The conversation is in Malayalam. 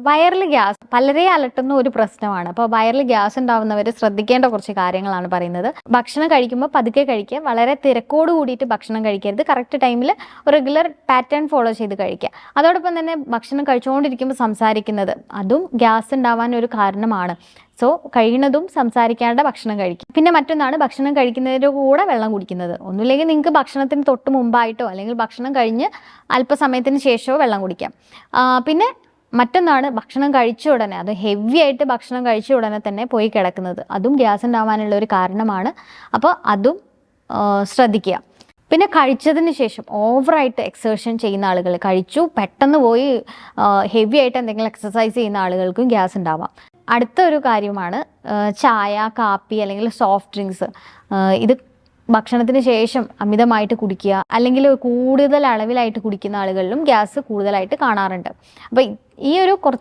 വയറിൽ ഗ്യാസ് പലരെ അലട്ടുന്ന ഒരു പ്രശ്നമാണ്. അപ്പോൾ വയറിൽ ഗ്യാസ് ഉണ്ടാവുന്നവർ ശ്രദ്ധിക്കേണ്ട കുറച്ച് കാര്യങ്ങളാണ് പറയുന്നത്. ഭക്ഷണം കഴിക്കുമ്പോൾ പതുക്കെ കഴിക്കുക, വളരെ തിരക്കോട് കൂടിയിട്ട് ഭക്ഷണം കഴിക്കരുത്, കറക്റ്റ് ടൈമിൽ റെഗുലർ പാറ്റേൺ ഫോളോ ചെയ്ത് കഴിക്കുക. അതോടൊപ്പം തന്നെ ഭക്ഷണം കഴിച്ചുകൊണ്ടിരിക്കുമ്പോൾ സംസാരിക്കുന്നത് അതും ഗ്യാസ് ഉണ്ടാവാൻ ഒരു കാരണമാണ്. സോ കഴിയുന്നതും സംസാരിക്കാണ്ട് ഭക്ഷണം കഴിക്കും. പിന്നെ മറ്റൊന്നാണ് ഭക്ഷണം കഴിക്കുന്നതിൻ്റെ കൂടെ വെള്ളം കുടിക്കുന്നത്. ഒന്നുമില്ലെങ്കിൽ നിങ്ങൾക്ക് ഭക്ഷണത്തിന് തൊട്ട് മുമ്പായിട്ടോ അല്ലെങ്കിൽ ഭക്ഷണം കഴിഞ്ഞ് അല്പസമയത്തിന് ശേഷമോ വെള്ളം കുടിക്കാം. പിന്നെ മറ്റൊന്നാണ് ഭക്ഷണം കഴിച്ച ഉടനെ, അത് ഹെവി ആയിട്ട് ഭക്ഷണം കഴിച്ച ഉടനെ തന്നെ പോയി കിടക്കുന്നത്. അതും ഗ്യാസ് ഉണ്ടാവാനുള്ള ഒരു കാരണമാണ്. അപ്പോൾ അതും ശ്രദ്ധിക്കുക. പിന്നെ കഴിച്ചതിന് ശേഷം ഓവറായിട്ട് എക്സേർഷൻ ചെയ്യുന്ന ആളുകൾ, കഴിച്ചു പെട്ടെന്ന് പോയി ഹെവി ആയിട്ട് എന്തെങ്കിലും എക്സസൈസ് ചെയ്യുന്ന ആളുകൾക്കും ഗ്യാസ് ഉണ്ടാവാം. അടുത്ത ഒരു കാര്യമാണ് ചായ, കാപ്പി അല്ലെങ്കിൽ സോഫ്റ്റ് ഡ്രിങ്ക്സ്. ഇത് ഭക്ഷണത്തിന് ശേഷം അമിതമായിട്ട് കുടിക്കുക അല്ലെങ്കിൽ കൂടുതൽ അളവിലായിട്ട് കുടിക്കുന്ന ആളുകളിലും ഗ്യാസ് കൂടുതലായിട്ട് കാണാറുണ്ട്. അപ്പോൾ ഈ ഒരു കുറച്ച്